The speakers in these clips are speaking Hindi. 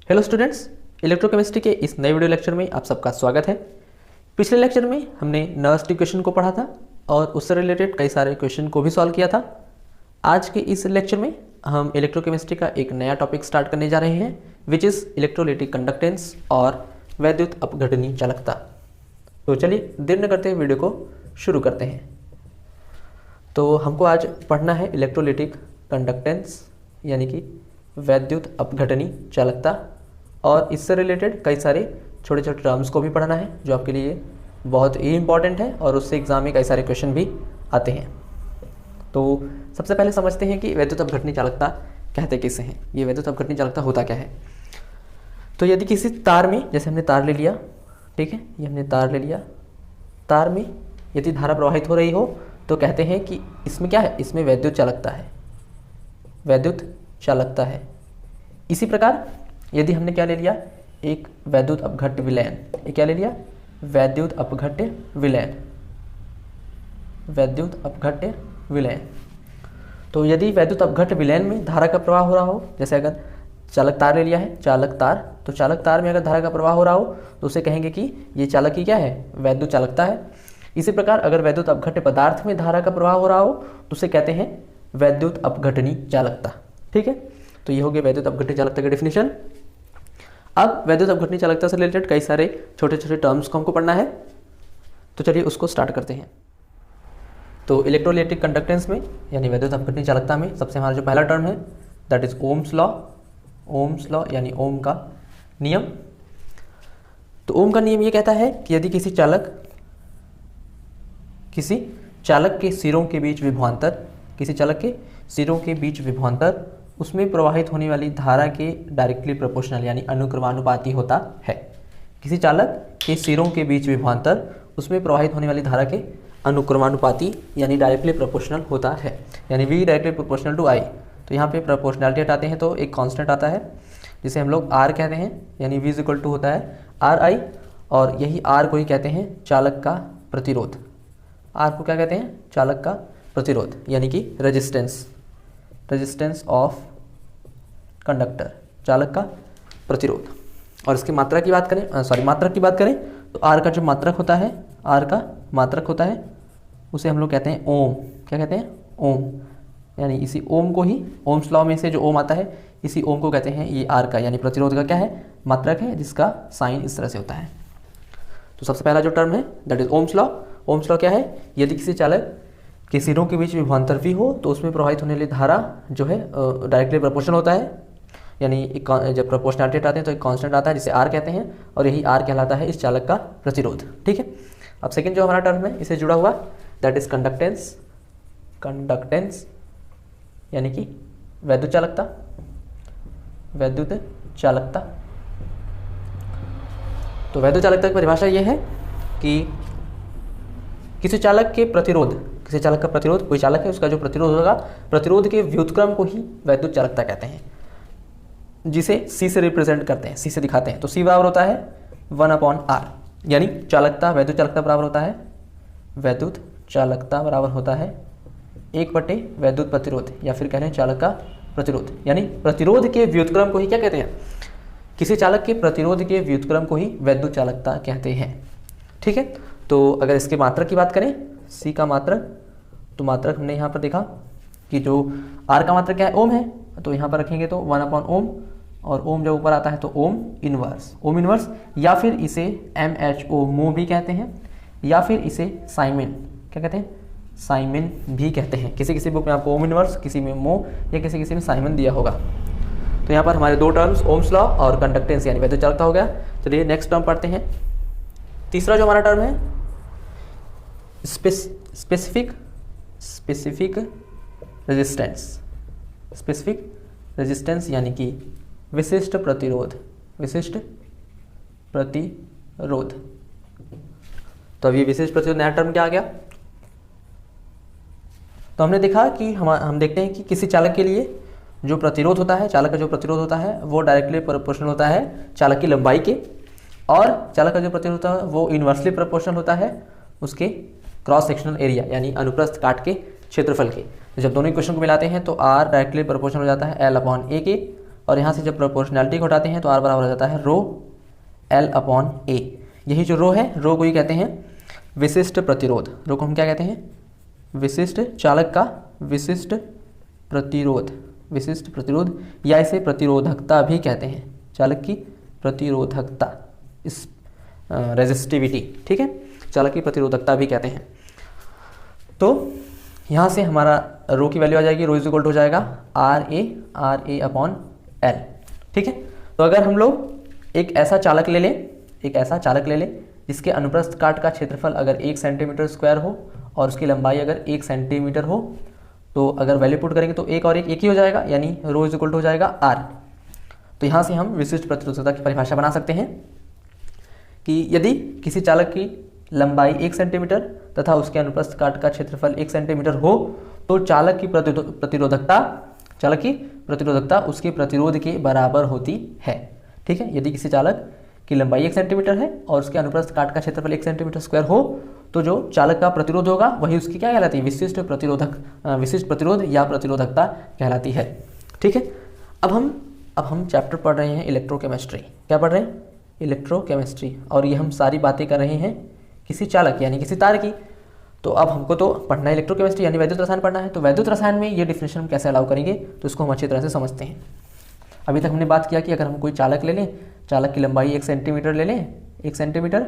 हेलो स्टूडेंट्स, इलेक्ट्रोकेमिस्ट्री के इस नए वीडियो लेक्चर में आप सबका स्वागत है। पिछले लेक्चर में हमने नर्स्ट इक्वेशन को पढ़ा था और उससे रिलेटेड कई सारे क्वेश्चन को भी सॉल्व किया था। आज के इस लेक्चर में हम इलेक्ट्रोकेमिस्ट्री का एक नया टॉपिक स्टार्ट करने जा रहे हैं, विच इज़ इलेक्ट्रोलाइटिक कंडक्टेंस और वैद्युत अपघटनी चालकता। तो चलिए देर न करते हुए वीडियो को शुरू करते हैं। तो हमको आज पढ़ना है इलेक्ट्रोलाइटिक कंडक्टेंस यानी कि वैद्युत अपघटनी चालकता, और इससे रिलेटेड कई सारे छोटे छोटे टर्म्स को भी पढ़ना है जो आपके लिए बहुत ही इंपॉर्टेंट है और उससे एग्जाम में कई सारे क्वेश्चन भी आते हैं। तो सबसे पहले समझते हैं कि वैद्युत अपघटनी चालकता कहते किसे हैं। ये वैद्युत अपघटनी चालकता होता क्या है। तो यदि किसी तार में, जैसे हमने तार ले लिया, ठीक है, ये हमने तार ले लिया, तार में यदि धारा प्रवाहित हो रही हो तो कहते हैं कि इसमें क्या है, इसमें वैद्युत चालकता है, वैद्युत चालकता है। इसी प्रकार यदि हमने क्या ले लिया, एक वैद्युत अपघट्य विलयन, ये क्या ले लिया, वैद्युत अपघट्य विलयन, वैद्युत अपघट्य विलयन। तो यदि वैद्युत अपघट्य विलयन में धारा का प्रवाह हो रहा हो, जैसे अगर चालक तार ले लिया है, चालक तार, तो चालक तार में अगर धारा का प्रवाह हो रहा हो तो उसे कहेंगे कि ये चालक की क्या है, वैद्युत चालकता है। इसी प्रकार अगर वैद्युत अपघट्य पदार्थ में धारा का प्रवाह हो रहा हो तो उसे कहते हैं वैद्युत अपघटनी चालकता। ठीक है, तो ये हो गया वैद्युत अपघटनी चालकता की डेफिनेशन। अब वैद्युत अपघटनी चालकता से रिलेटेड कई सारे छोटे छोटे टर्म्स को हमको पढ़ना है, तो चलिए उसको स्टार्ट करते हैं। तो इलेक्ट्रोलाइटिक कंडक्टेंस में यानी वैद्युत अपघटनी चालकता में सबसे हमारा जो पहला टर्म है that is Ohm's law. Ohm's law यानी ओम का नियम। तो ओम का नियम ये कहता है कि यदि किसी चालक के सिरों के बीच विभवांतर, किसी चालक के सिरों के बीच विभवांतर उसमें प्रवाहित होने वाली धारा के डायरेक्टली प्रोपोर्शनल यानी अनुक्रमानुपाती होता है। किसी चालक के सिरों के बीच विभवांतर उसमें प्रवाहित होने वाली धारा के अनुक्रमानुपाती यानी डायरेक्टली प्रोपोर्शनल होता है, यानी V directly proportional to I। तो यहाँ पे प्रोपोर्शनलिटी हटाते हैं तो एक कांस्टेंट आता है जिसे हम लोग R कहते हैं, यानी V इक्वल टू होता है RI, और यही R को ही कहते हैं चालक का प्रतिरोध। R को क्या कहते हैं, चालक का प्रतिरोध यानी कि रेजिस्टेंस ऑफ कंडक्टर, चालक का प्रतिरोध। और इसकी मात्रा की बात करें, मात्रक की बात करें तो R का जो मात्रक होता है, R का मात्रक होता है उसे हम लोग कहते हैं ओम। क्या कहते हैं, ओम। यानी इसी ओम को ही, ओम्स लॉ में से जो ओम आता है इसी ओम को कहते हैं ये R का यानी प्रतिरोध का क्या है, मात्रक है, जिसका साइन इस तरह से होता है। तो सबसे पहला जो टर्म है that is Ohm's law. Ohm's law क्या है, यदि किसी चालक के सिरों के बीच विभवांतर V हो तो उसमें प्रवाहित होने वाली धारा जो है डायरेक्टली प्रोपोर्शनल होता है, यानी जब प्रोपोर्शनलिटी हटाते हैं तो एक कांस्टेंट आता है जिसे R कहते हैं, और यही R कहलाता है इस चालक का प्रतिरोध। ठीक है, अब सेकंड जो हमारा टर्म है इसे जुड़ा हुआ दैट इज कंडक्टेंस। कंडक्टेंस यानी कि वैद्युत चालकता, वैद्युत चालकता। तो वैद्युत चालकता की परिभाषा यह है कि किसी चालक के प्रतिरोध, किसी चालक का प्रतिरोध, कोई चालक है उसका जो प्रतिरोध होगा, प्रतिरोध के व्युत्क्रम को ही वैद्युत चालकता कहते हैं, जिसे C से रिप्रेजेंट करते हैं, C से दिखाते हैं। तो C बराबर होता है 1/R, यानी चालकता, वैद्युत चालकता बराबर होता है, वैद्युत चालकता बराबर होता है 1 वैद्युत प्रतिरोध, या फिर कह रहे हैं चालक का प्रतिरोध। यानी प्रतिरोध के व्युत्क्रम को ही क्या कहते हैं, किसी चालक के प्रतिरोध के व्युत्क्रम को ही वैद्युत चालकता कहते हैं। ठीक है, तो अगर इसके मात्रक की बात करें, C का मात्रक, तो मात्रक हमने यहाँ पर देखा कि जो R का मात्रक क्या है, ओम है, तो यहाँ पर रखेंगे तो 1/ओम, और ओम जब ऊपर आता है तो ओम इनवर्स, ओम इनवर्स, या फिर इसे MHO मो भी कहते हैं, या फिर इसे साइमन, क्या कहते हैं, साइमन भी कहते हैं। किसी किसी बुक में आपको ओम इनवर्स, किसी में मो, या किसी किसी में साइमन दिया होगा। तो यहाँ पर हमारे दो टर्म्स ओम्स लॉ और कंडक्टेंस यानी वैद्युत चालकता हो गया। चलिए नेक्स्ट टर्म पढ़ते हैं। तीसरा जो हमारा टर्म है स्पेसिफिक रेजिस्टेंस, स्पेसिफिक रेजिस्टेंस यानी कि विशिष्ट प्रतिरोध, विशिष्ट प्रतिरोध। तो अब ये विशिष्ट प्रतिरोध नया टर्म क्या आ गया। तो हमने देखा कि हम देखते हैं कि किसी चालक के लिए जो प्रतिरोध होता है, चालक का जो प्रतिरोध होता है वो डायरेक्टली प्रोपोर्शनल होता है चालक की लंबाई के, और चालक का जो प्रतिरोध होता है वो इन्वर्सली प्रोपोर्शनल होता है उसके क्रॉस सेक्शनल एरिया यानी अनुप्रस्थ काट के क्षेत्रफल के। तो जब दोनों इक्वेशन को मिलाते हैं तो R डायरेक्टली प्रोपोर्शनल हो जाता है L/A के, और यहाँ से जब प्रोपोर्शनैलिटी को हटाते हैं तो R बराबर हो जाता है रो L अपॉन A। यही जो रो है, रो को ही कहते हैं विशिष्ट प्रतिरोध। रो को हम क्या कहते हैं? विशिष्ट चालक का विशिष्ट प्रतिरोध, विशिष्ट प्रतिरोध, या इसे प्रतिरोधकता भी कहते हैं। चालक की प्रतिरोधकता, इस रेजिस्टिविटी, ठीक है, चालक की प्रतिरोधकता भी कहते हैं। तो यहाँ से हमारा रो की वैल्यू आ जाएगी, रो इज इक्वल टू हो जाएगा आर ए अपॉन एल, ठीक है। तो अगर हम लोग एक ऐसा चालक ले लें, एक ऐसा चालक ले लें जिसके अनुप्रस्थ काट का क्षेत्रफल अगर 1 सेंटीमीटर स्क्वायर हो और उसकी लंबाई अगर 1 सेंटीमीटर हो, तो अगर वैल्यू पुट करेंगे तो एक और एक ही हो जाएगा, यानी रो इज इक्वल टू हो जाएगा आर। तो यहाँ से हम विशिष्ट प्रतिरोधकता की परिभाषा बना सकते हैं कि यदि किसी चालक की लंबाई 1 सेंटीमीटर तथा उसके अनुप्रस्थ काट का क्षेत्रफल 1 सेंटीमीटर हो, तो चालक की प्रतिरोधकता उसके प्रतिरोध के बराबर होती है, ठीक है। यदि किसी चालक की लंबाई 1 सेंटीमीटर है और उसके अनुप्रस्थ काट का क्षेत्रफल 1 सेंटीमीटर स्क्वायर हो, तो जो चालक का प्रतिरोध होगा वही उसकी क्या कहलाती है? विशिष्ट प्रतिरोध या प्रतिरोधकता कहलाती है, ठीक है। अब हम चैप्टर पढ़ रहे हैं इलेक्ट्रोकेमिस्ट्री। क्या पढ़ रहे हैं? इलेक्ट्रोकेमिस्ट्री। और ये हम सारी बातें कर रहे हैं किसी चालक यानी किसी तार की। तो अब हमको तो पढ़ना है इलेक्ट्रोकेमिस्ट्री यानी वैद्युत रसायन पढ़ना है। तो वैद्युत रसायन में ये डिफिनेशन हम कैसे अलाउ करेंगे, तो इसको हम अच्छी तरह से समझते हैं। अभी तक हमने बात किया कि अगर हम कोई चालक ले लें, चालक की लंबाई 1 सेंटीमीटर ले लें, 1 सेंटीमीटर,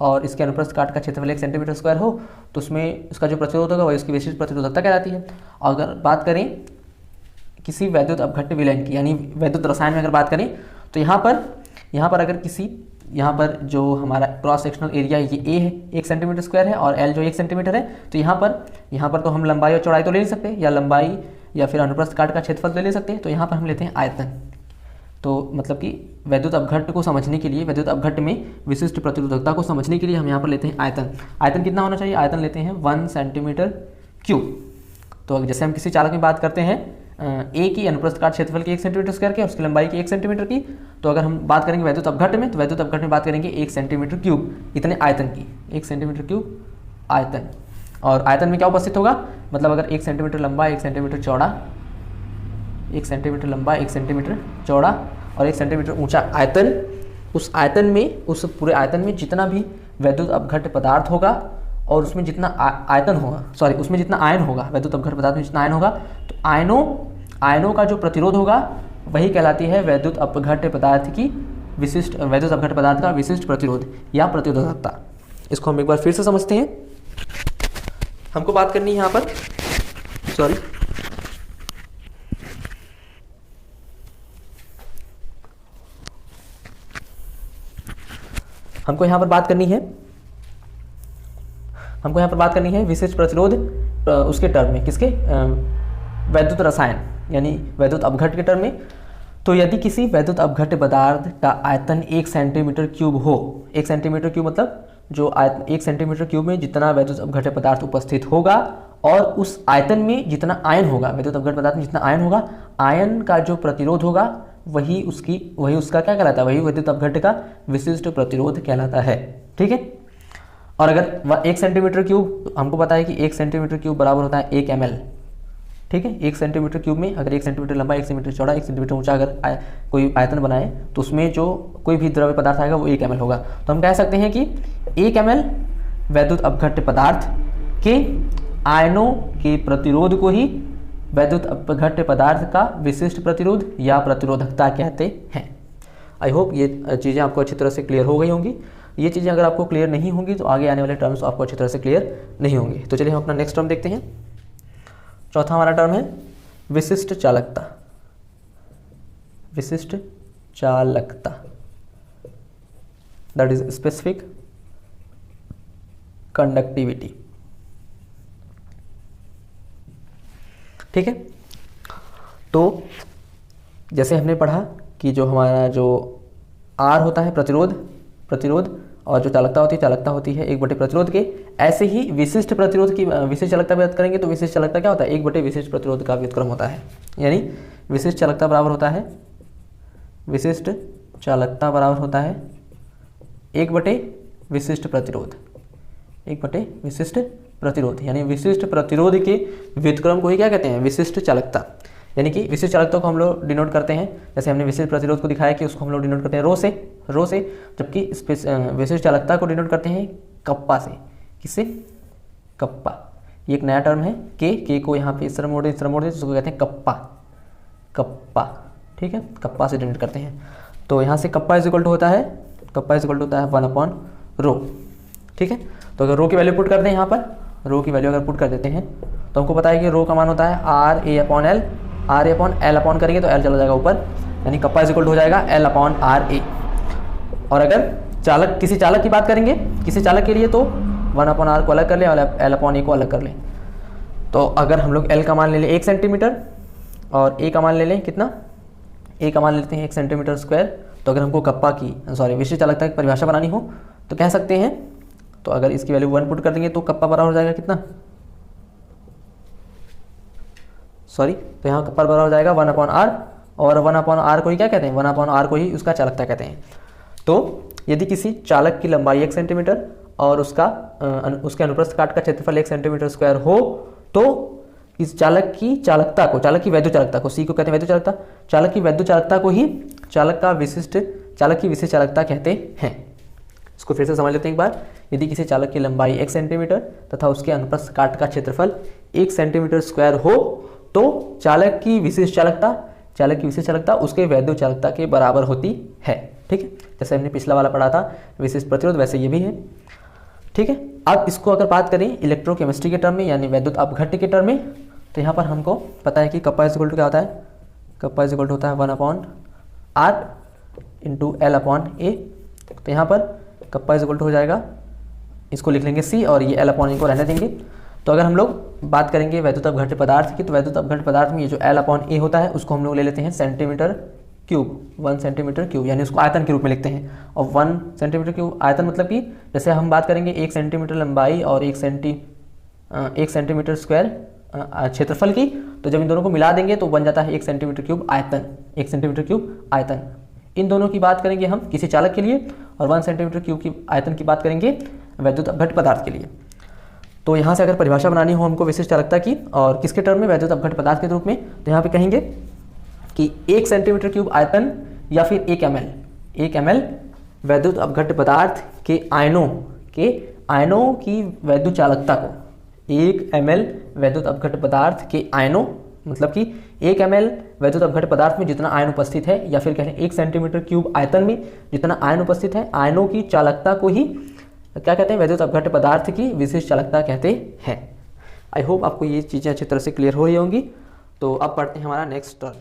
और इसके अनुप्रस्थ काट का क्षेत्रफल 1 सेंटीमीटर स्क्वायर हो, तो उसमें उसका जो प्रतिरोध होगा वही उसकी विशिष्ट प्रतिरोधकता कहलाती है। अगर बात करें किसी वैद्युत अपघट्य विलयन की यानी वैद्युत रसायन में अगर बात करें, तो यहाँ पर अगर यहाँ पर जो हमारा क्रॉस सेक्शनल एरिया ये ए है, 1 सेंटीमीटर स्क्वायर है, और एल जो 1 सेंटीमीटर है, तो यहाँ पर तो हम लंबाई और चौड़ाई तो ले नहीं सकते, या लंबाई या फिर अनुप्रस्थ काट का क्षेत्रफल तो ले सकते हैं। तो यहाँ पर हम लेते हैं आयतन। तो मतलब कि वैद्युत अपघट्य को समझने के लिए, वैद्युत अपघट्य में विशिष्ट प्रतिरोधकता को समझने के लिए हम यहाँ पर लेते हैं आयतन। आयतन कितना होना चाहिए? आयतन लेते हैं 1 सेंटीमीटर क्यूब। तो जैसे हम किसी चालक में बात करते हैं ए की अनुप्रस्थ काट क्षेत्रफल की 1 सेंटीमीटर स्क्वायर की, उसकी लंबाई की 1 सेंटीमीटर की, तो अगर हम बात करेंगे वैद्युत अपघट्य में, तो वैद्युत अपघट्य में बात करेंगे 1 सेंटीमीटर क्यूब इतने आयतन की, 1 सेंटीमीटर क्यूब आयतन। और आयतन में क्या उपस्थित होगा? मतलब अगर 1 सेंटीमीटर लंबा, 1 सेंटीमीटर चौड़ा, 1 सेंटीमीटर लंबा, 1 सेंटीमीटर चौड़ा और 1 सेंटीमीटर ऊंचा आयतन, उस आयतन में, उस पूरे आयतन में जितना भी वैद्युत अपघट्य पदार्थ होगा और उसमें जितना आयतन होगा, उसमें जितना आयन होगा, वैद्युत अपघट्य पदार्थ में जितना आयन होगा, तो आयनों का जो प्रतिरोध होगा वही कहलाती है वैद्युत अपघट्य पदार्थ की विशिष्ट, वैद्युत अपघट्य पदार्थ का विशिष्ट प्रतिरोध या प्रतिरोधकता। इसको हम एक बार फिर से समझते हैं। हमको बात करनी है यहाँ पर, हमको यहाँ पर बात करनी है विशिष्ट प्रतिरोध उसके टर्म में, किसके? वैद्युत रसायन यानी वैद्युत अपघट्य के टर्म में। तो यदि किसी वैद्युत अपघट्य पदार्थ का आयतन 1 सेंटीमीटर क्यूब हो, 1 सेंटीमीटर क्यूब मतलब जो आयतन 1 सेंटीमीटर क्यूब में जितना वैद्युत अपघट्य पदार्थ उपस्थित होगा और उस आयतन में जितना आयन होगा, वैद्युत अपघट्य पदार्थ में जितना आयन होगा, आयन का जो प्रतिरोध होगा वही उसका क्या कहलाता है? वही वैद्युत अपघट्य का विशिष्ट प्रतिरोध कहलाता है, ठीक है। और अगर 1 सेंटीमीटर क्यूब, हमको पता है कि 1 सेंटीमीटर क्यूब बराबर होता है 1 ml, ठीक है। 1 सेंटीमीटर क्यूब में अगर 1 सेंटीमीटर लंबा, 1 सेंटीमीटर चौड़ा, 1 सेंटीमीटर ऊंचा अगर कोई आयतन बनाए, तो उसमें जो कोई भी द्रव्य पदार्थ आएगा वो 1 ml होगा। तो हम कह सकते हैं कि 1 ml वैद्युत अपघट्य पदार्थ के आयनों के प्रतिरोध को ही वैद्युत अपघट्य पदार्थ का विशिष्ट प्रतिरोध या प्रतिरोधकता कहते हैं। आई होप ये चीज़ें आपको अच्छी तरह से क्लियर हो गई होंगी। ये चीज़ें अगर आपको क्लियर नहीं होंगी तो आगे आने वाले टर्म्स आपको अच्छी तरह से क्लियर नहीं होंगे। तो चलिए हम अपना नेक्स्ट टर्म देखते हैं। चौथा हमारा टर्म है विशिष्ट चालकता। विशिष्ट चालकता दैट इज स्पेसिफिक कंडक्टिविटी, ठीक है। तो जैसे हमने पढ़ा कि जो हमारा जो आर होता है प्रतिरोध और जो चालकता होती है 1 बटे प्रतिरोध के। ऐसे ही विशिष्ट प्रतिरोध की विशिष्ट चालकता बात करेंगे तो विशिष्ट चालकता क्या होता है? 1 बटे विशिष्ट प्रतिरोध का व्युत्क्रम होता है। यानी विशिष्ट चालकता बराबर होता है 1 बटे विशिष्ट प्रतिरोध, 1 बटे विशिष्ट प्रतिरोध, यानी विशिष्ट प्रतिरोध के व्युत्क्रम को ही क्या कहते हैं? विशिष्ट चालकता। यानी कि विशिष्ट चालकता को हम लोग डिनोट करते हैं, जैसे हमने विशिष्ट प्रतिरोध को दिखाया कि उसको हम लोग डिनोट करते हैं रो से, जबकि विशिष्ट चालकता को डिनोट करते हैं कप्पा से। किससे? कप्पा। ये एक नया टर्म है, के को यहाँ पे इस तरह मोड़ दे जिसको कहते हैं कप्पा। ठीक है, कप्पा से डिनोट करते हैं। तो यहाँ से कप्पा इज इक्वल टू होता है 1/रो। ठीक है, तो अगर रो की वैल्यू पुट करते हैं, यहाँ पर रो की वैल्यू अगर पुट कर देते हैं तो हमको पता है कि रो का मान होता है RA/L। RA/L अपॉन करेंगे तो L चला जाएगा ऊपर, यानी कप्पा इज इक्वल टू हो जाएगा L/RA। और अगर किसी चालक की बात करेंगे, किसी चालक के लिए तो 1/R को अलग कर लें और L/A को अलग कर लें। तो अगर हम लोग L का मान ले लें 1 सेंटीमीटर और A का मान ले लें कितना, A का मान लेते हैं 1 सेंटीमीटर स्क्वायर, तो अगर हमको विशिष्ट चालकता की परिभाषा बनानी हो तो कह सकते हैं, तो अगर इसकी वैल्यू 1 पुट कर देंगे तो कप्पा बराबर हो जाएगा कितना, तो यहाँ कप्पा बराबर हो जाएगा 1/R, और 1/R को ही क्या कहते हैं, 1/R को ही उसका चालकता कहते हैं। तो यदि किसी चालक की लंबाई 1 सेंटीमीटर और उसके अनुप्रस्थ काट का क्षेत्रफल 1 सेंटीमीटर स्क्वायर हो, तो इस चालक की चालकता को, चालक की वैद्युत चालकता को, सी को कहते हैं वैद्युत चालकता, चालक की वैद्युत चालकता को ही चालक की विशिष्ट चालकता कहते हैं। इसको फिर से समझ लेते हैं एक बार। यदि किसी चालक की लंबाई 1 सेंटीमीटर तथा उसके अनुप्रस्थ काट का क्षेत्रफल 1 सेंटीमीटर स्क्वायर हो, तो चालक की विशिष्ट चालकता उसके वैद्युत चालकता के बराबर होती है। ठीक है, जैसे हमने पिछला वाला पढ़ा था विशिष्ट प्रतिरोध, वैसे ये भी है। ठीक है, अब इसको अगर बात करें इलेक्ट्रोकेमिस्ट्री के टर्म में, यानी वैद्युत अपघट्य के टर्म में, तो यहाँ पर हमको पता है कि कप्पा इज इक्वल टू क्या होता है, कप्पा इज इक्वल टू होता है 1/R इंटू L/A। तो यहाँ पर कप्पा इज इक्वल टू हो जाएगा, इसको लिख लेंगे C और ये L/A को रहने देंगे। तो अगर हम लोग बात करेंगे वैद्युत अपघट्य पदार्थ की, तो वैद्युत अपघट्य पदार्थ में ये जो L/A होता है उसको हम लोग ले लेते हैं सेंटीमीटर क्यूब, 1 सेंटीमीटर क्यूब, यानी उसको आयतन के रूप में लिखते हैं। और 1 सेंटीमीटर क्यूब आयतन मतलब कि जैसे हम बात करेंगे 1 सेंटीमीटर लंबाई और 1 सेंटीमीटर स्क्वायर क्षेत्रफल की, तो जब इन दोनों को मिला देंगे तो बन जाता है 1 सेंटीमीटर क्यूब आयतन। 1 सेंटीमीटर क्यूब आयतन, इन दोनों की बात करेंगे हम किसी चालक के लिए, और 1 सेंटीमीटर क्यूब की आयतन की बात करेंगे वैद्युत अपघट्य पदार्थ के लिए। तो यहाँ से अगर परिभाषा बनानी हो हमको विशिष्ट चालकता की और किसके टर्म में, वैद्युत अपघट्य पदार्थ के रूप में, तो यहाँ पे कहेंगे कि 1 सेंटीमीटर क्यूब आयतन या फिर 1 ml वैद्युत अपघट्य पदार्थ के आयनों की वैद्युत चालकता को, 1 ml वैद्युत अपघट्य पदार्थ के आयनों, मतलब कि 1 ml वैद्युत अपघट्य पदार्थ में जितना आयन उपस्थित है, या फिर कहें 1 सेंटीमीटर क्यूब आयतन में जितना आयन उपस्थित है, आयनों की चालकता को ही क्या कहते हैं, वैद्युत अपघट्य पदार्थ की विशिष्ट चालकता कहते हैं। आई होप आपको ये चीज़ें अच्छी तरह से क्लियर हो रही होंगी। तो अब पढ़ते हैं हमारा नेक्स्ट टर्म।